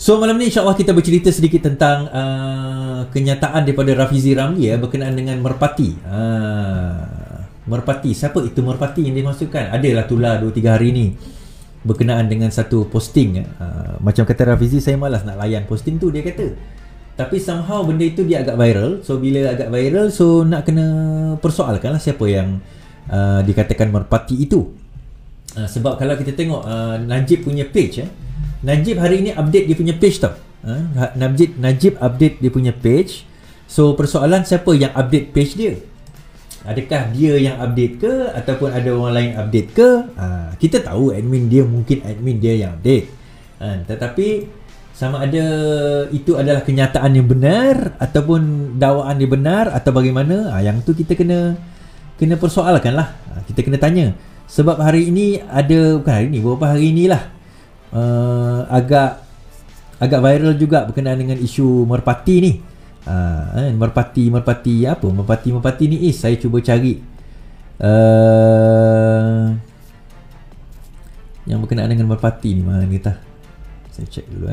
So malam ni insyaAllah kita bercerita sedikit tentang kenyataan daripada Rafizi Ramli berkenaan dengan merpati. Merpati, siapa itu merpati yang dimaksudkan? Adalah tular 2-3 hari ni berkenaan dengan satu posting. Macam kata Rafizi, saya malas nak layan posting tu, dia kata. Tapi somehow benda itu dia agak viral. So bila agak viral, so nak kena persoalkan lah siapa yang dikatakan merpati itu. Sebab kalau kita tengok Najib punya page, Najib hari ini update dia punya page tau. Najib update dia punya page. So persoalan, siapa yang update page dia? Adakah dia yang update ke, ataupun ada orang lain update ke? Kita tahu admin dia, mungkin admin dia yang update. Tetapi sama ada itu adalah kenyataan yang benar ataupun dakwaan yang benar atau bagaimana, yang tu kita kena persoalkan lah. Kita kena tanya. Sebab hari ini ada, bukan hari ini, beberapa hari inilah agak viral juga berkenaan dengan isu merpati ni. Merpati apa? Merpati ni saya cuba cari yang berkenaan dengan merpati ni mana kita. Saya check dulu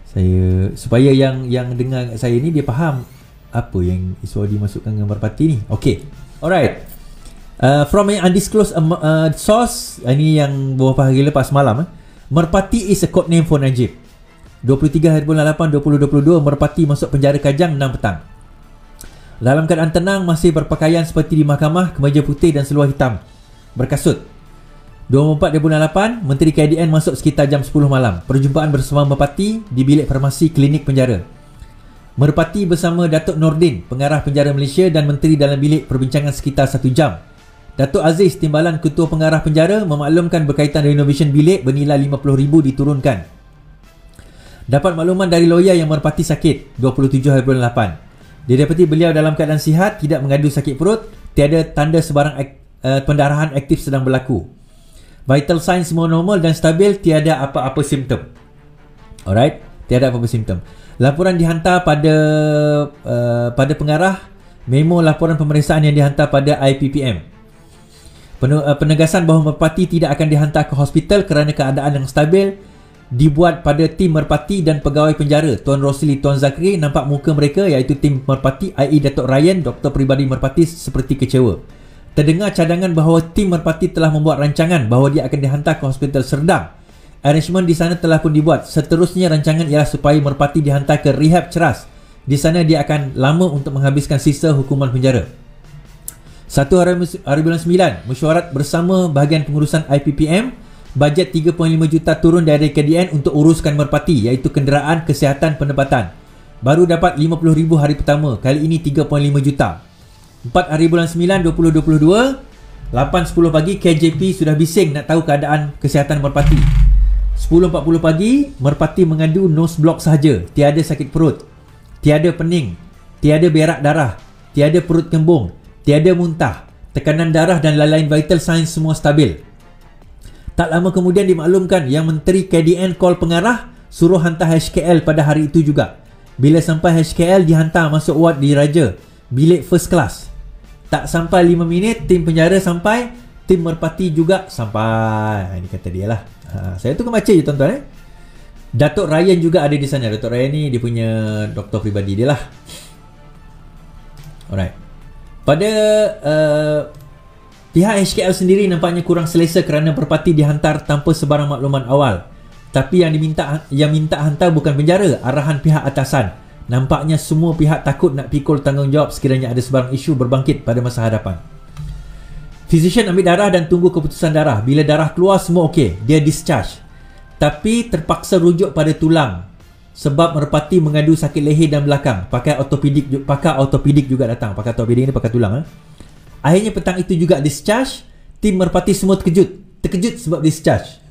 saya supaya yang dengar saya ni dia faham apa yang isu dimasukkan dengan merpati ni. Okay, alright. From an undisclosed source, ini yang beberapa hari lepas malam, merpati is a code name for Najib. 23 bulan 8 2022, merpati masuk penjara Kajang 6 petang. Dalam keadaan tenang, masih berpakaian seperti di mahkamah, kemeja putih dan seluar hitam berkasut. 24 bulan 8, Menteri KDN masuk sekitar jam 10 malam. Perjumpaan bersama merpati di bilik farmasi klinik penjara. Merpati bersama Datuk Nordin, pengarah penjara Malaysia, dan menteri dalam bilik perbincangan sekitar 1 jam. Datuk Aziz, timbalan ketua pengarah penjara, memaklumkan berkaitan renovation bilik bernilai RM50,000 diturunkan. Dapat makluman dari lawyer yang merpati sakit 27 bulan 8. Didapati beliau dalam keadaan sihat, tidak mengadu sakit perut, tiada tanda sebarang pendarahan aktif sedang berlaku. Vital signs semua normal dan stabil, tiada apa-apa simptom. Alright, tiada apa-apa simptom. Laporan dihantar pada pengarah, memo laporan pemeriksaan yang dihantar pada IPPM. Penegasan bahawa merpati tidak akan dihantar ke hospital kerana keadaan yang stabil dibuat pada tim merpati dan pegawai penjara. Tuan Rosli, Tuan Zakri, nampak muka mereka iaitu tim merpati, i.e. Datuk Ryan, doktor peribadi merpati, seperti kecewa. Terdengar cadangan bahawa tim merpati telah membuat rancangan bahawa dia akan dihantar ke hospital Serdang. Arrangement di sana telah pun dibuat. Seterusnya rancangan ialah supaya merpati dihantar ke rehab ceras. Di sana dia akan lama untuk menghabiskan sisa hukuman penjara. 1 hari bulan 9, mesyuarat bersama bahagian pengurusan IPPM, bajet 3.5 juta turun dari KDN untuk uruskan merpati, iaitu kenderaan, kesihatan, pendapatan. Baru dapat RM50,000 hari pertama, kali ini 3.5 juta. 4 hari bulan 9 2022, 8.10 pagi KJP sudah bising nak tahu keadaan kesihatan merpati. 10.40 pagi, merpati mengadu nose block sahaja, tiada sakit perut, tiada pening, tiada berak darah, tiada perut kembung, tiada muntah, tekanan darah dan lain-lain vital signs semua stabil. Tak lama kemudian dimaklumkan yang Menteri KDN call pengarah, suruh hantar HKL pada hari itu juga. Bila sampai HKL, dihantar masuk ward di Raja, bilik first class. Tak sampai 5 minit, tim penjara sampai, tim merpati juga sampai. Ini kata dia lah. Saya tu baca je tuan-tuan. Datuk Ryan juga ada di sana. Datuk Ryan ni dia punya doktor peribadi dia lah. Alright. Pada pihak HKL sendiri nampaknya kurang selesa kerana merpati dihantar tanpa sebarang makluman awal. Tapi yang minta hantar bukan penjara, arahan pihak atasan. Nampaknya semua pihak takut nak pikul tanggungjawab sekiranya ada sebarang isu berbangkit pada masa hadapan. Physician ambil darah dan tunggu keputusan darah. Bila darah keluar semua okey, dia discharge. Tapi terpaksa rujuk pada tulang sebab merpati mengadu sakit leher dan belakang. Pakar ortopedik juga datang. Pakar ortopedik ni pakar tulang. Akhirnya petang itu juga discharge. Tim merpati semua terkejut sebab discharge.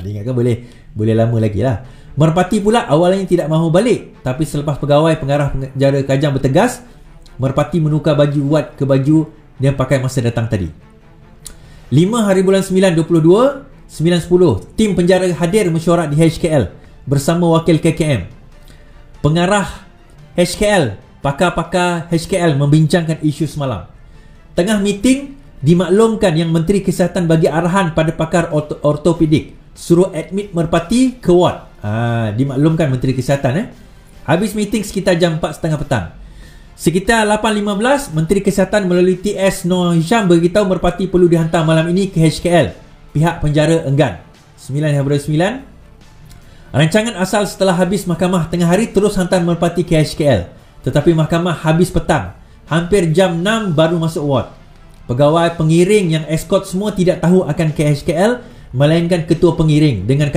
Dia ingatkan boleh lama lagi lah. Merpati pula awalnya tidak mahu balik, tapi selepas pegawai pengarah penjara Kajang bertegas, merpati menukar baju wad ke baju dia pakai masa datang tadi. 5 hari bulan 9 22, 9.10, tim penjara hadir mesyuarat di HKL bersama wakil KKM. Pengarah HKL, pakar-pakar HKL membincangkan isu semalam. Tengah meeting, dimaklumkan yang Menteri Kesihatan bagi arahan pada pakar ortopedik suruh admit merpati ke ward. Dimaklumkan Menteri Kesihatan. Habis meeting sekitar jam 4.30 petang. Sekitar 8.15, Menteri Kesihatan melalui TS Noor Hisham beritahu merpati perlu dihantar malam ini ke HKL. Pihak penjara enggan. 9/9. Rancangan asal setelah habis mahkamah tengah hari terus hantar merpati ke HKL. Tetapi mahkamah habis petang. Hampir jam 6 baru masuk ward. Pegawai pengiring yang escort semua tidak tahu akan ke HKL, melainkan ketua pengiring. Dengan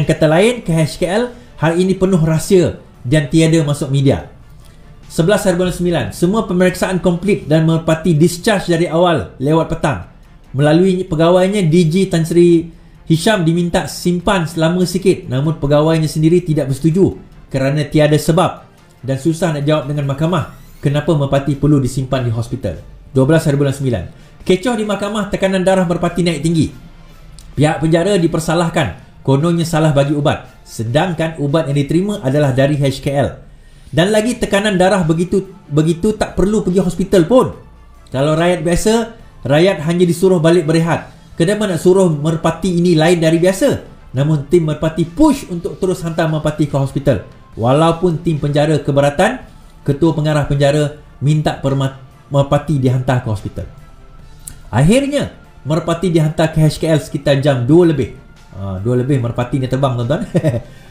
kata lain, ke HKL hari ini penuh rahsia dan tiada masuk media. 11/9. Semua pemeriksaan komplit dan merpati discharge dari awal lewat petang. Melalui pegawainya, DG Tan Sri Hisham diminta simpan selama sikit, namun pegawainya sendiri tidak bersetuju kerana tiada sebab dan susah nak jawab dengan mahkamah kenapa merpati perlu disimpan di hospital. 12/9. Kecoh di mahkamah, tekanan darah merpati naik tinggi. Pihak penjara dipersalahkan, kononnya salah bagi ubat, sedangkan ubat yang diterima adalah dari HKL. Dan lagi tekanan darah begitu tak perlu pergi hospital pun. Kalau rakyat biasa, rakyat hanya disuruh balik berehat. Kenapa nak suruh merpati ini lain dari biasa? Namun tim merpati push untuk terus hantar merpati ke hospital. Walaupun tim penjara keberatan, ketua pengarah penjara minta merpati dihantar ke hospital. Akhirnya merpati dihantar ke HKL sekitar jam 2 lebih. 2 lebih merpati ni terbang, tuan-tuan.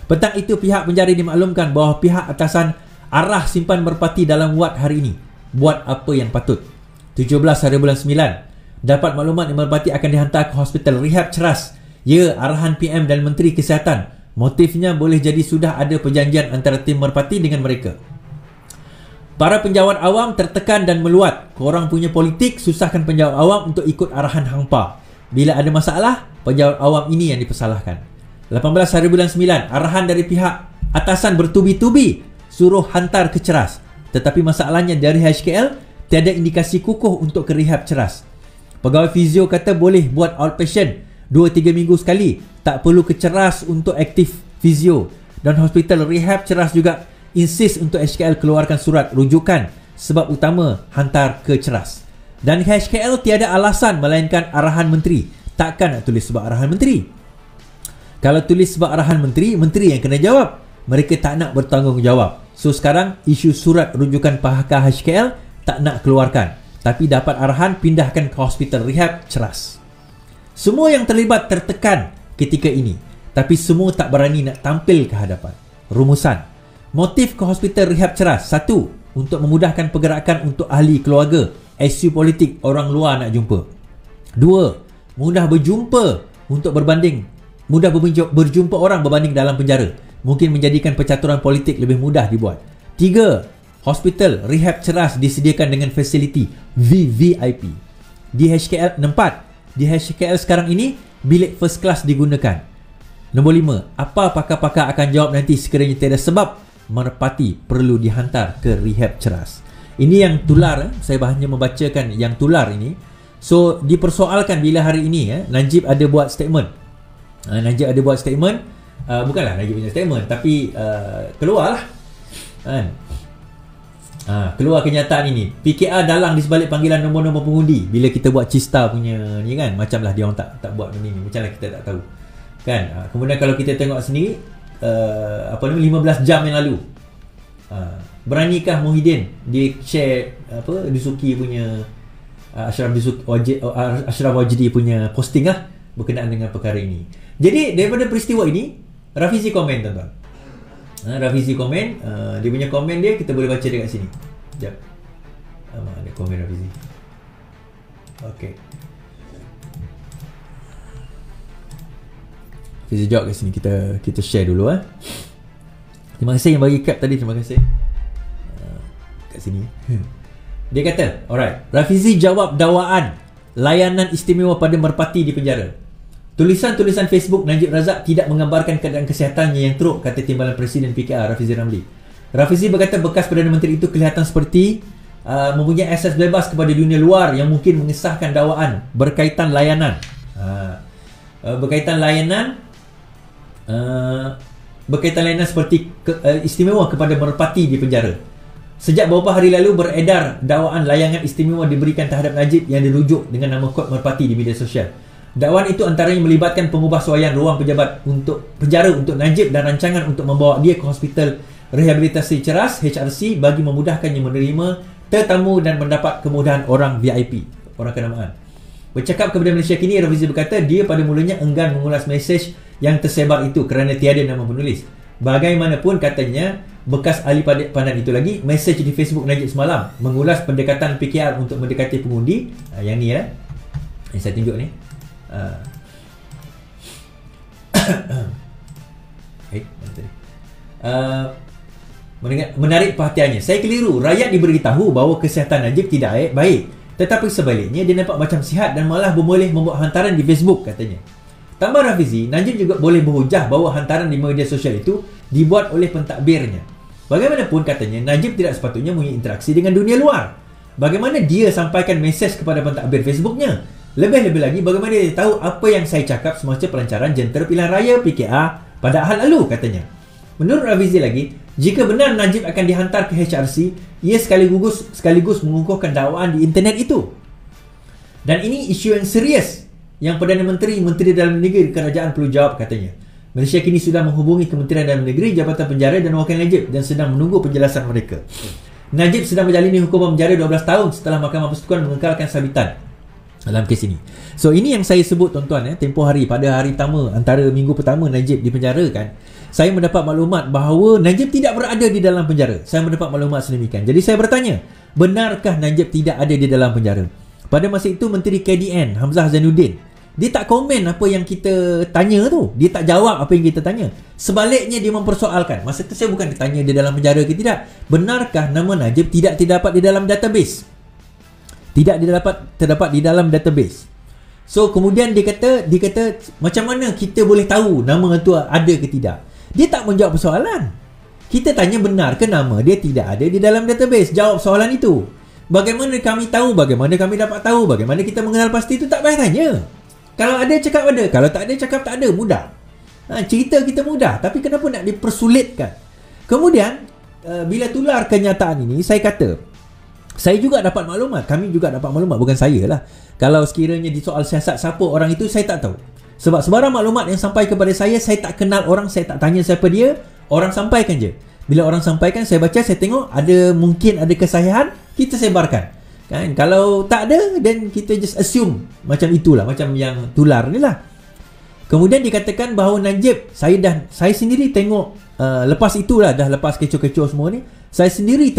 Petang itu pihak penjara dimaklumkan bahawa pihak atasan arah simpan merpati dalam wad hari ini. Buat apa yang patut. 17/9. Dapat maklumat yang merpati akan dihantar ke hospital rehab ceras. Ya, arahan PM dan Menteri Kesihatan. Motifnya boleh jadi sudah ada perjanjian antara tim merpati dengan mereka. Para penjawat awam tertekan dan meluat. Korang punya politik, susahkan penjawat awam untuk ikut arahan hangpa. Bila ada masalah, penjawat awam ini yang dipersalahkan. 18/9. Arahan dari pihak atasan bertubi-tubi suruh hantar ke ceras. Tetapi masalahnya dari HKL tiada indikasi kukuh untuk ke rehab ceras. Pegawai fizio kata boleh buat outpatient 2-3 minggu sekali, tak perlu ke ceras untuk aktif fizio. Dan hospital rehab ceras juga insist untuk HKL keluarkan surat rujukan sebab utama hantar ke ceras. Dan HKL tiada alasan melainkan arahan menteri. Takkan nak tulis sebab arahan menteri. Kalau tulis sebab arahan menteri, menteri yang kena jawab. Mereka tak nak bertanggungjawab. So sekarang isu surat rujukan pakar HKL tak nak keluarkan, tapi dapat arahan pindahkan ke hospital rehab ceras. Semua yang terlibat tertekan ketika ini, tapi semua tak berani nak tampil ke hadapan. Rumusan. Motif ke hospital rehab ceras. 1. Untuk memudahkan pergerakan untuk ahli keluarga, isu politik orang luar nak jumpa. 2. Mudah berjumpa untuk berjumpa orang berbanding dalam penjara. Mungkin menjadikan percaturan politik lebih mudah dibuat. 3. Hospital rehab ceras disediakan dengan fasiliti VVIP. Di HKL 4. Di HKL sekarang ini bilik first class digunakan. Nombor 5. Apa pakar-pakar akan jawab nanti sekiranya tiada sebab merpati perlu dihantar ke rehab ceras. Ini yang tular, saya hanya membacakan yang tular ini. So dipersoalkan bila hari ini Najib ada buat statement. Najib ada buat statement, bukanlah Najib punya statement, tapi keluarlah keluar kenyataan ini. PKR dalang di sebalik panggilan nombor-nombor pengundi. Bila kita buat Cista punya ni kan, macamlah dia orang tak buat benda ni, macamlah kita tak tahu kan. Kemudian kalau kita tengok sendiri 15 jam yang lalu, beranikah Muhyiddin dia share Dusuki punya Ashraf Wajdi punya posting berkenaan dengan perkara ini. Jadi daripada peristiwa ini, Rafizi komen, tuan-tuan. Rafizi komen, dia punya komen dia kita boleh baca dekat sini. Sekejap. Ada komen Rafizi. Okey. Rafizi jawab kat sini, kita share dulu. Terima kasih yang bagi cap tadi, terima kasih. Kat sini. Dia kata, alright, Rafizi jawab dakwaan layanan istimewa pada merpati di penjara. Tulisan-tulisan Facebook Najib Razak tidak menggambarkan keadaan kesihatannya yang teruk, kata Timbalan Presiden PKR Rafizi Ramli. Rafizi berkata bekas Perdana Menteri itu kelihatan seperti mempunyai akses bebas kepada dunia luar yang mungkin mengesahkan dakwaan berkaitan layanan. Berkaitan layanan seperti istimewa kepada merpati di penjara. Sejak beberapa hari lalu beredar dakwaan layanan istimewa diberikan terhadap Najib yang dirujuk dengan nama kod merpati di media sosial. Dakwaan itu antaranya melibatkan pengubahsuaian ruang penjara untuk Najib dan rancangan untuk membawa dia ke Hospital Rehabilitasi Ceras HRC bagi memudahkannya menerima tetamu dan mendapat kemudahan orang VIP, orang kenamaan. Bercakap kepada Malaysia Kini, Rafizi berkata dia pada mulanya enggan mengulas mesej yang tersebar itu kerana tiada nama penulis. Bagaimanapun katanya, bekas ahli pandan itu lagi, mesej di Facebook Najib semalam mengulas pendekatan PKR untuk mendekati pengundi. Yang ni yang saya tunjuk ni. Menarik perhatiannya. Saya keliru. Rakyat diberitahu bahawa kesihatan Najib tidak baik. Tetapi sebaliknya dia nampak macam sihat dan malah boleh membuat hantaran di Facebook katanya. Tambah Rafizi, Najib juga boleh berhujah bahawa hantaran di media sosial itu dibuat oleh pentadbirnya. Bagaimanapun katanya, Najib tidak sepatutnya mempunyai interaksi dengan dunia luar. Bagaimana dia sampaikan mesej kepada pentadbir Facebooknya? Lebih-lebih lagi, bagaimana dia tahu apa yang saya cakap semasa pelancaran jentera pilihan raya PKR pada ahad lalu katanya. Menurut Rafizi lagi, jika benar Najib akan dihantar ke HRC, ia sekaligus mengukuhkan dakwaan di internet itu. Dan ini isu yang serius yang Perdana Menteri Dalam Negeri Kerajaan perlu jawab katanya. Malaysia Kini sudah menghubungi Kementerian Dalam Negeri, Jabatan Penjara dan Wakil Najib dan sedang menunggu penjelasan mereka. Najib sedang menjalani hukuman penjara 12 tahun setelah Mahkamah Persekutuan mengekalkan sabitan dalam kes ini. So ini yang saya sebut tuan-tuan, tempoh hari pada hari pertama, antara minggu pertama Najib dipenjarakan, saya mendapat maklumat bahawa Najib tidak berada di dalam penjara. Saya mendapat maklumat sedemikian. Jadi saya bertanya, benarkah Najib tidak ada di dalam penjara? Pada masa itu Menteri KDN Hamzah Zainuddin, dia tak komen apa yang kita tanya tu. Dia tak jawab apa yang kita tanya. Sebaliknya dia mempersoalkan. Masa itu saya bukan ditanya dia dalam penjara ke tidak. Benarkah nama Najib tidak terdapat di dalam database? Tidak terdapat di dalam database. So kemudian dia kata macam mana kita boleh tahu nama itu ada ke tidak? Dia tak menjawab persoalan. Kita tanya benar ke nama dia tidak ada di dalam database. Jawab soalan itu. Bagaimana kami tahu? Bagaimana kami dapat tahu? Bagaimana kita mengenal pasti itu? Tak payah tanya. Kalau ada cakap ada. Kalau tak ada cakap tak ada. Mudah. Cerita kita mudah. Tapi kenapa nak dipersulitkan? Kemudian bila tular kenyataan ini, saya kata saya juga dapat maklumat. Kami juga dapat maklumat. Bukan saya lah. Kalau sekiranya di soal siasat siapa orang itu, saya tak tahu. Sebab sebarang maklumat yang sampai kepada saya tak kenal orang, saya tak tanya siapa dia. Orang sampaikan je. Bila orang sampaikan, saya baca, saya tengok mungkin ada kesahihan, kita sebarkan. Kan? Kalau tak ada, then kita just assume macam itulah, macam yang tular ni lah. Kemudian dikatakan bahawa Najib, saya sendiri tengok lepas itulah, dah lepas kecoh-kecoh semua ni, saya sendiri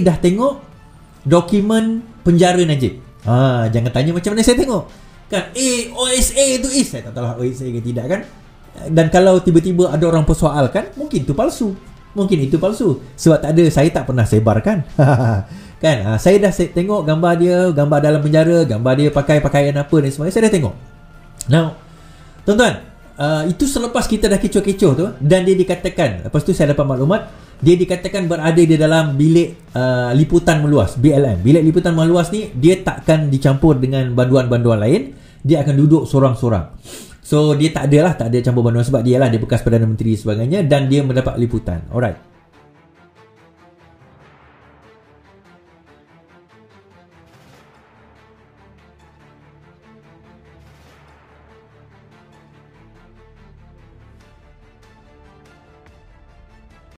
dah tengok dokumen penjara Najib. Jangan tanya macam mana saya tengok. Kan OSA tu saya tak tahu lah OSA ke tidak kan. Dan kalau tiba-tiba ada orang persoalkan, mungkin itu palsu. Sebab tak ada, saya tak pernah sebarkan. Kan? Saya dah tengok gambar dia, gambar dalam penjara, gambar dia pakai pakaian apa dan sebagainya, saya dah tengok. Now, tuan-tuan, itu selepas kita dah kecoh-kecoh tu, dan dia dikatakan, lepas tu saya dapat maklumat, dia dikatakan berada di dalam bilik liputan meluas, BLM. Bilik liputan meluas ni, dia takkan dicampur dengan banduan-banduan lain. Dia akan duduk sorang-sorang. So dia tak ada campur banduan sebab dia bekas Perdana Menteri sebagainya, dan dia mendapat liputan. Alright.